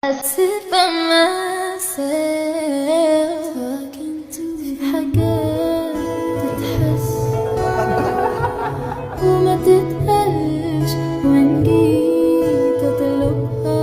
I sit by myself talking to حاجات تتحس وما تتقالش وإن جيت أطلبها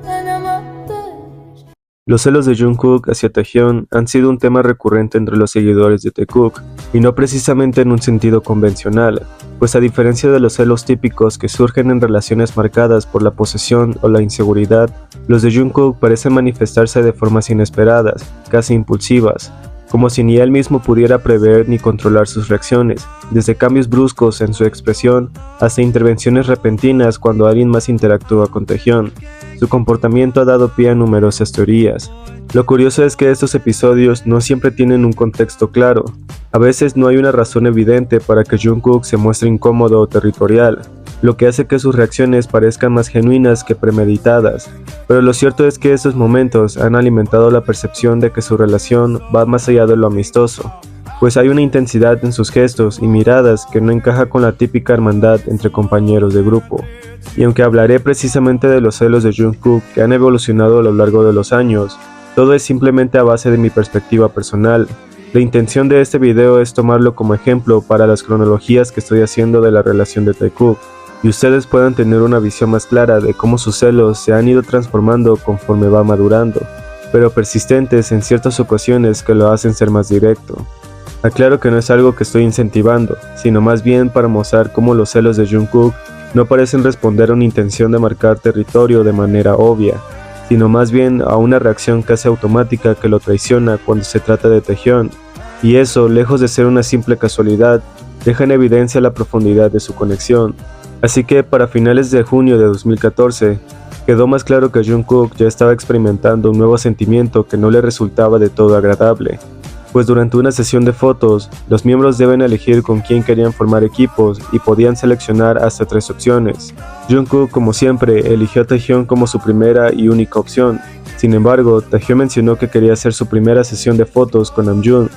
أنا مقدرش. Los celos de Jungkook hacia Taehyun han sido un tema recurrente entre los seguidores de Taekook, y no precisamente en un sentido convencional, pues a diferencia de los celos típicos que surgen en relaciones marcadas por la posesión o la inseguridad, los de Jungkook parecen manifestarse de formas inesperadas, casi impulsivas, como si ni él mismo pudiera prever ni controlar sus reacciones, desde cambios bruscos en su expresión hasta intervenciones repentinas cuando alguien más interactúa con Taehyun. Su comportamiento ha dado pie a numerosas teorías. Lo curioso es que estos episodios no siempre tienen un contexto claro. A veces no hay una razón evidente para que Jungkook se muestre incómodo o territorial, lo que hace que sus reacciones parezcan más genuinas que premeditadas. Pero lo cierto es que estos momentos han alimentado la percepción de que su relación va más allá de lo amistoso, pues hay una intensidad en sus gestos y miradas que no encaja con la típica hermandad entre compañeros de grupo. Y aunque hablaré precisamente de los celos de Jungkook que han evolucionado a lo largo de los años, todo es simplemente a base de mi perspectiva personal. La intención de este video es tomarlo como ejemplo para las cronologías que estoy haciendo de la relación de Taekook, y ustedes puedan tener una visión más clara de cómo sus celos se han ido transformando conforme va madurando, pero persistentes en ciertas ocasiones que lo hacen ser más directo. Aclaro que no es algo que estoy incentivando, sino más bien para mostrar cómo los celos de Jungkook no parecen responder a una intención de marcar territorio de manera obvia, sino más bien a una reacción casi automática que lo traiciona cuando se trata de Taehyun, y eso, lejos de ser una simple casualidad, deja en evidencia la profundidad de su conexión. Así que para finales de junio de 2014, quedó más claro que Jungkook ya estaba experimentando un nuevo sentimiento que no le resultaba de todo agradable, pues durante una sesión de fotos, los miembros deben elegir con quién querían formar equipos y podían seleccionar hasta 3 opciones. Jungkook, como siempre, eligió a Taehyun como su primera y única opción. Sin embargo, Taehyun mencionó que quería hacer su primera sesión de fotos con Namjoon,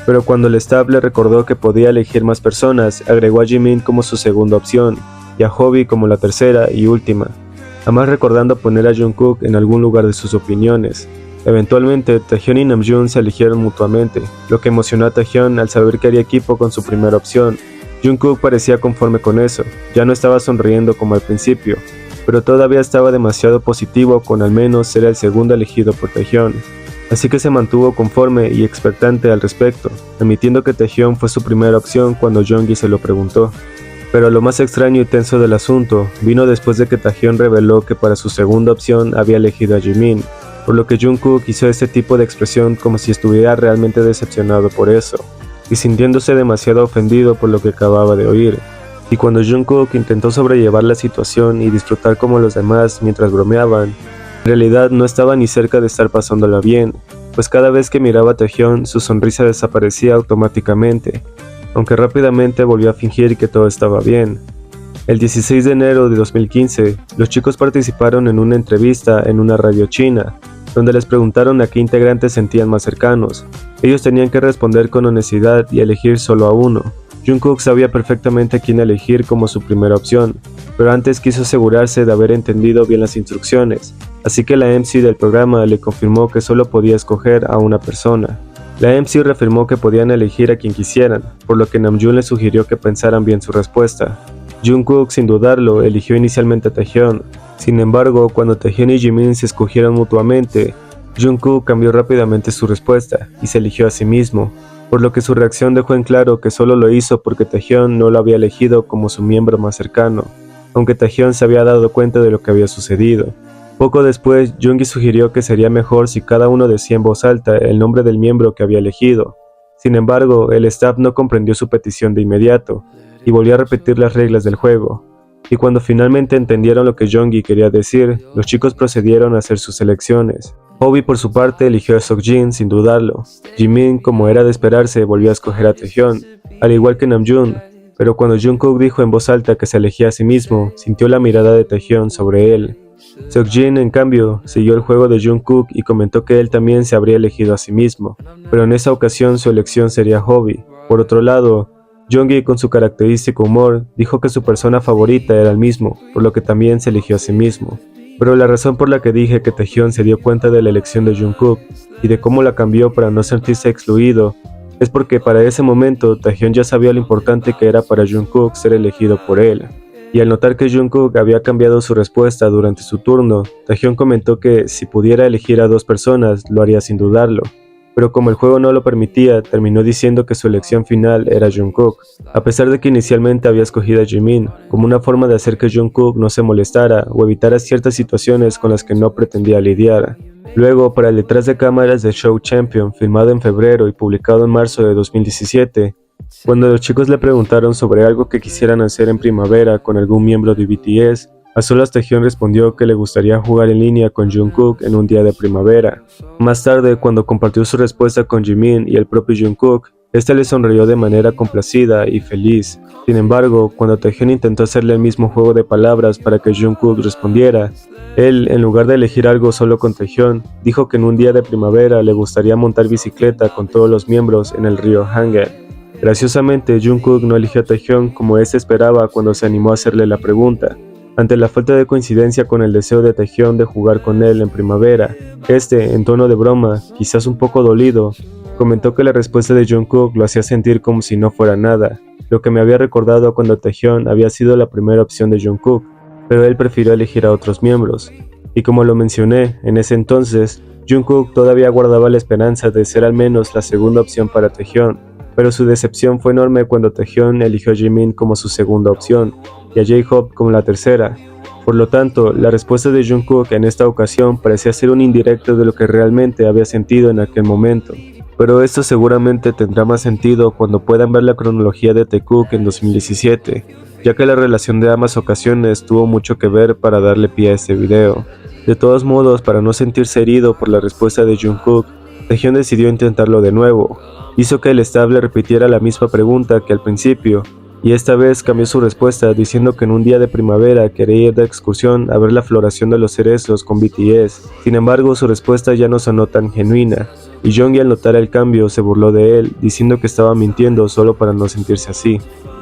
pero cuando el staff le recordó que podía elegir más personas, agregó a Jimin como su segunda opción y a Hobi como la tercera y última, además recordando poner a Jungkook en algún lugar de sus opiniones. Eventualmente, Taehyun y Namjoon se eligieron mutuamente, lo que emocionó a Taehyun al saber que haría equipo con su primera opción. Jungkook parecía conforme con eso, ya no estaba sonriendo como al principio, pero todavía estaba demasiado positivo con al menos ser el segundo elegido por Taehyun, así que se mantuvo conforme y expectante al respecto, admitiendo que Taehyun fue su primera opción cuando Jeongi se lo preguntó. Pero lo más extraño y tenso del asunto vino después de que Taehyun reveló que para su segunda opción había elegido a Jimin, por lo que Jungkook hizo este tipo de expresión como si estuviera realmente decepcionado por eso, y sintiéndose demasiado ofendido por lo que acababa de oír. Y cuando Jungkook intentó sobrellevar la situación y disfrutar como los demás mientras bromeaban, en realidad no estaba ni cerca de estar pasándola bien, pues cada vez que miraba a Taehyun su sonrisa desaparecía automáticamente, aunque rápidamente volvió a fingir que todo estaba bien. El 16 de enero de 2015, los chicos participaron en una entrevista en una radio china, donde les preguntaron a qué integrantes sentían más cercanos. Ellos tenían que responder con honestidad y elegir solo a uno. Jungkook sabía perfectamente a quién elegir como su primera opción, pero antes quiso asegurarse de haber entendido bien las instrucciones, así que la MC del programa le confirmó que solo podía escoger a una persona. La MC reafirmó que podían elegir a quien quisieran, por lo que Namjoon les sugirió que pensaran bien su respuesta. Jungkook, sin dudarlo, eligió inicialmente a Taehyun. Sin embargo, cuando Taehyun y Jimin se escogieron mutuamente, Jungkook cambió rápidamente su respuesta y se eligió a sí mismo, por lo que su reacción dejó en claro que solo lo hizo porque Taehyun no lo había elegido como su miembro más cercano, aunque Taehyun se había dado cuenta de lo que había sucedido. Poco después, Jeongi sugirió que sería mejor si cada uno decía en voz alta el nombre del miembro que había elegido. Sin embargo, el staff no comprendió su petición de inmediato, y volvió a repetir las reglas del juego. Y cuando finalmente entendieron lo que Jeongi quería decir, los chicos procedieron a hacer sus elecciones. Hobi por su parte eligió a Seokjin sin dudarlo. Jimin, como era de esperarse, volvió a escoger a Taehyun, al igual que Namjoon, pero cuando Jungkook dijo en voz alta que se elegía a sí mismo, sintió la mirada de Taehyun sobre él. Seokjin, en cambio, siguió el juego de Jungkook y comentó que él también se habría elegido a sí mismo, pero en esa ocasión su elección sería Hobi. Por otro lado, Jeongi, con su característico humor, dijo que su persona favorita era el mismo, por lo que también se eligió a sí mismo. Pero la razón por la que dije que Taehyung se dio cuenta de la elección de Jungkook y de cómo la cambió para no sentirse excluido es porque para ese momento Taehyung ya sabía lo importante que era para Jungkook ser elegido por él. Y al notar que Jungkook había cambiado su respuesta durante su turno, Taehyung comentó que si pudiera elegir a 2 personas lo haría sin dudarlo. Pero como el juego no lo permitía, terminó diciendo que su elección final era Jungkook, a pesar de que inicialmente había escogido a Jimin, como una forma de hacer que Jungkook no se molestara o evitara ciertas situaciones con las que no pretendía lidiar. Luego, para el detrás de cámaras de Show Champion, filmado en febrero y publicado en marzo de 2017, cuando los chicos le preguntaron sobre algo que quisieran hacer en primavera con algún miembro de BTS, a solas Taehyung respondió que le gustaría jugar en línea con Jungkook en un día de primavera. Más tarde, cuando compartió su respuesta con Jimin y el propio Jungkook, este le sonrió de manera complacida y feliz. Sin embargo, cuando Taehyung intentó hacerle el mismo juego de palabras para que Jungkook respondiera, él, en lugar de elegir algo solo con Taehyung, dijo que en un día de primavera le gustaría montar bicicleta con todos los miembros en el río Hangul. Graciosamente, Jungkook no eligió a Taehyung como éste esperaba cuando se animó a hacerle la pregunta. Ante la falta de coincidencia con el deseo de Taehyung de jugar con él en primavera, este, en tono de broma, quizás un poco dolido, comentó que la respuesta de Jungkook lo hacía sentir como si no fuera nada, lo que me había recordado cuando Taehyung había sido la primera opción de Jungkook, pero él prefirió elegir a otros miembros. Y como lo mencioné, en ese entonces, Jungkook todavía guardaba la esperanza de ser al menos la segunda opción para Taehyung, pero su decepción fue enorme cuando Taehyung eligió a Jimin como su segunda opción y a J-Hope como la tercera. Por lo tanto, la respuesta de Jungkook en esta ocasión parecía ser un indirecto de lo que realmente había sentido en aquel momento. Pero esto seguramente tendrá más sentido cuando puedan ver la cronología de Taekook en 2017, ya que la relación de ambas ocasiones tuvo mucho que ver para darle pie a este video. De todos modos, para no sentirse herido por la respuesta de Jungkook, Taehyung decidió intentarlo de nuevo. Hizo que el staff le repitiera la misma pregunta que al principio, y esta vez cambió su respuesta diciendo que en un día de primavera quería ir de excursión a ver la floración de los cerezos con BTS. Sin embargo, su respuesta ya no sonó tan genuina, y Jonghyun al notar el cambio se burló de él, diciendo que estaba mintiendo solo para no sentirse así.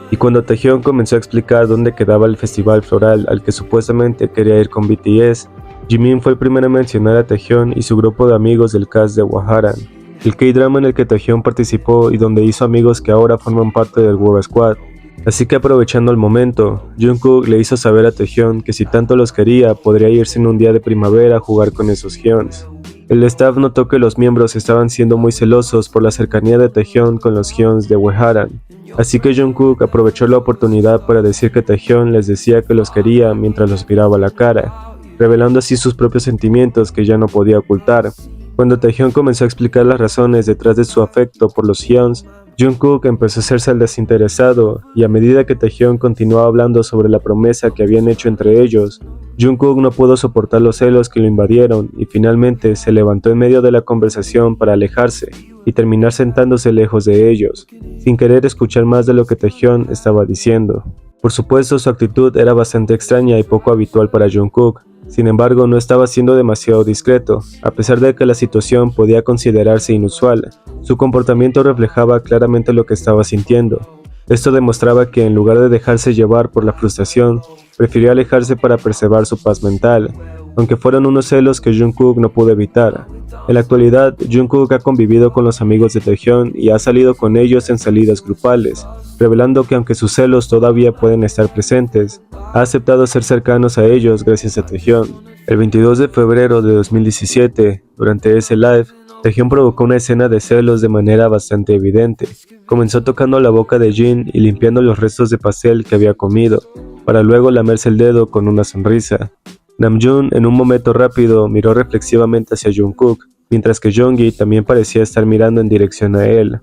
Y cuando Taehyung comenzó a explicar dónde quedaba el festival floral al que supuestamente quería ir con BTS, Jimin fue el primero en mencionar a Taehyung y su grupo de amigos del cast de Hwaharan, el K-drama en el que Taehyung participó y donde hizo amigos que ahora forman parte del World Squad. Así que aprovechando el momento, Jungkook le hizo saber a Taehyung que si tanto los quería, podría irse en un día de primavera a jugar con esos Hyuns. El staff notó que los miembros estaban siendo muy celosos por la cercanía de Taehyung con los Hyuns de Hwaharan, así que Jungkook aprovechó la oportunidad para decir que Taehyung les decía que los quería mientras los miraba a la cara, revelando así sus propios sentimientos que ya no podía ocultar. Cuando Taehyung comenzó a explicar las razones detrás de su afecto por los Hyuns, Jungkook empezó a hacerse el desinteresado, y a medida que Taehyung continuaba hablando sobre la promesa que habían hecho entre ellos, Jungkook no pudo soportar los celos que lo invadieron y finalmente se levantó en medio de la conversación para alejarse y terminar sentándose lejos de ellos, sin querer escuchar más de lo que Taehyung estaba diciendo. Por supuesto, su actitud era bastante extraña y poco habitual para Jungkook. Sin embargo, no estaba siendo demasiado discreto, a pesar de que la situación podía considerarse inusual. Su comportamiento reflejaba claramente lo que estaba sintiendo. Esto demostraba que en lugar de dejarse llevar por la frustración, prefirió alejarse para preservar su paz mental, aunque fueron unos celos que Jungkook no pudo evitar. En la actualidad, Jungkook ha convivido con los amigos de Taehyung y ha salido con ellos en salidas grupales, revelando que aunque sus celos todavía pueden estar presentes, ha aceptado ser cercanos a ellos gracias a Taehyung. El 22 de febrero de 2017, durante ese live, Taehyung provocó una escena de celos de manera bastante evidente. Comenzó tocando la boca de Jin y limpiando los restos de pastel que había comido, para luego lamerse el dedo con una sonrisa. Namjoon, en un momento rápido, miró reflexivamente hacia Jungkook, mientras que Jonghyun también parecía estar mirando en dirección a él,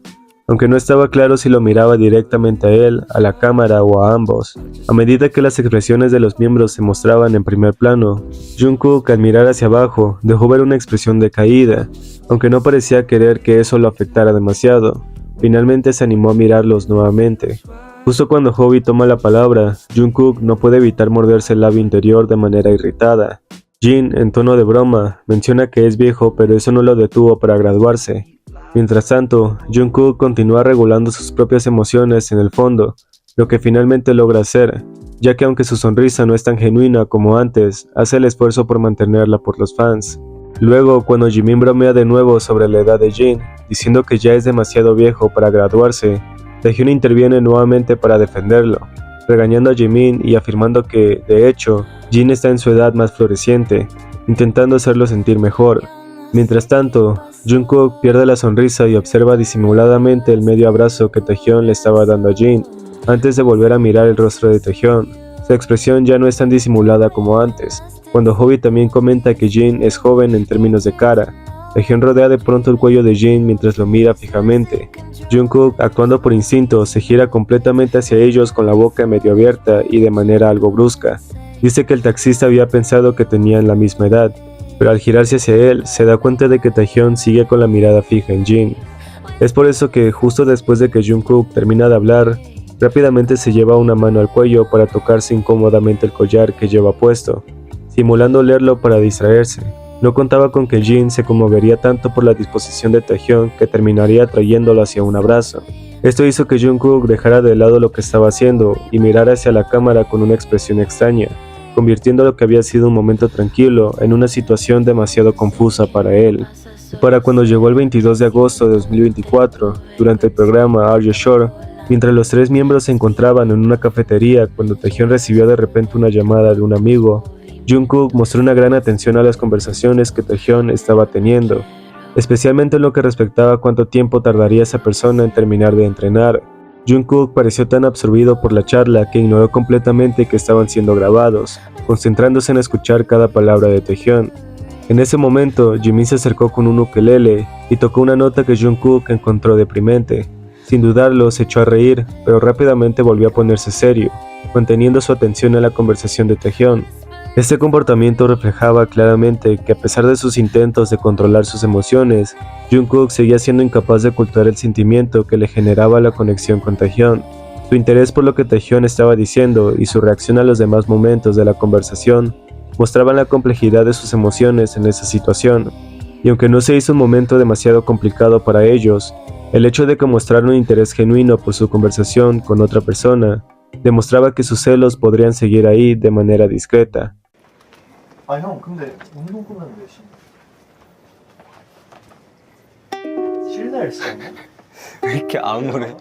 aunque no estaba claro si lo miraba directamente a él, a la cámara o a ambos. A medida que las expresiones de los miembros se mostraban en primer plano, Jungkook, al mirar hacia abajo, dejó ver una expresión decaída, aunque no parecía querer que eso lo afectara demasiado. Finalmente se animó a mirarlos nuevamente. Justo cuando Hobi toma la palabra, Jungkook no puede evitar morderse el labio interior de manera irritada. Jin, en tono de broma, menciona que es viejo, pero eso no lo detuvo para graduarse. Mientras tanto, Jungkook continúa regulando sus propias emociones en el fondo, lo que finalmente logra hacer. ya que aunque su sonrisa no es tan genuina como antes, hace el esfuerzo por mantenerla por los fans. Luego, cuando Jimin bromea de nuevo sobre la edad de Jin, diciendo que ya es demasiado viejo para graduarse, Taehyun interviene nuevamente para defenderlo, regañando a Jimin y afirmando que, de hecho, Jin está en su edad más floreciente, intentando hacerlo sentir mejor. Mientras tanto, Jungkook pierde la sonrisa y observa disimuladamente el medio abrazo que Taehyun le estaba dando a Jin, antes de volver a mirar el rostro de Taehyun. Su expresión ya no es tan disimulada como antes, cuando Hobi también comenta que Jin es joven en términos de cara. Taehyun rodea de pronto el cuello de Jin mientras lo mira fijamente. Jungkook, actuando por instinto, se gira completamente hacia ellos con la boca medio abierta y de manera algo brusca. Dice que el taxista había pensado que tenían la misma edad, pero al girarse hacia él, se da cuenta de que Taehyun sigue con la mirada fija en Jin. Es por eso que, justo después de que Jungkook termina de hablar, rápidamente se lleva una mano al cuello para tocarse incómodamente el collar que lleva puesto, simulando olerlo para distraerse. No contaba con que Jin se conmovería tanto por la disposición de Taehyun que terminaría trayéndolo hacia un abrazo. Esto hizo que Jungkook dejara de lado lo que estaba haciendo y mirara hacia la cámara con una expresión extraña, convirtiendo lo que había sido un momento tranquilo en una situación demasiado confusa para él. Y para cuando llegó el 22 de agosto de 2024, durante el programa Are You Sure, mientras los tres miembros se encontraban en una cafetería cuando Taehyun recibió de repente una llamada de un amigo, Jungkook mostró una gran atención a las conversaciones que Taehyun estaba teniendo, especialmente en lo que respectaba a cuánto tiempo tardaría esa persona en terminar de entrenar. Jungkook pareció tan absorbido por la charla que ignoró completamente que estaban siendo grabados, concentrándose en escuchar cada palabra de Taehyun. En ese momento, Jimin se acercó con un ukelele y tocó una nota que Jungkook encontró deprimente. Sin dudarlo, se echó a reír, pero rápidamente volvió a ponerse serio, manteniendo su atención en la conversación de Taehyun. Este comportamiento reflejaba claramente que a pesar de sus intentos de controlar sus emociones, Jungkook seguía siendo incapaz de ocultar el sentimiento que le generaba la conexión con Taehyun. Su interés por lo que Taehyun estaba diciendo y su reacción a los demás momentos de la conversación mostraban la complejidad de sus emociones en esa situación, y aunque no se hizo un momento demasiado complicado para ellos, el hecho de que mostraran un interés genuino por su conversación con otra persona demostraba que sus celos podrían seguir ahí de manera discreta. 아, 형, 근데 운동 끝났는데 실내에서 왜 이렇게 암울해?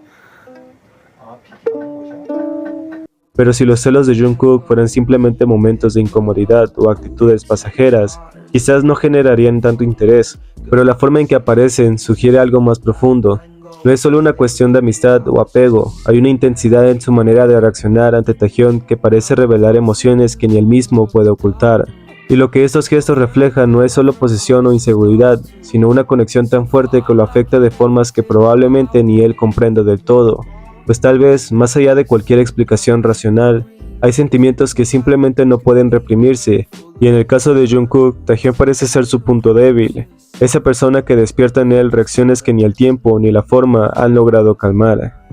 아, PT 가는 곳이야? Pero si los celos de Jungkook fueran simplemente momentos de incomodidad o actitudes pasajeras, quizás no generarían tanto interés, pero la forma en que aparecen sugiere algo más profundo. No es solo una cuestión de amistad o apego, hay una intensidad en su manera de reaccionar ante Taehyun que parece revelar emociones que ni él mismo puede ocultar. Y lo que estos gestos reflejan no es solo posesión o inseguridad, sino una conexión tan fuerte que lo afecta de formas que probablemente ni él comprenda del todo. Pues tal vez, más allá de cualquier explicación racional, hay sentimientos que simplemente no pueden reprimirse, y en el caso de Jungkook, Taehyun parece ser su punto débil, esa persona que despierta en él reacciones que ni el tiempo ni la forma han logrado calmar.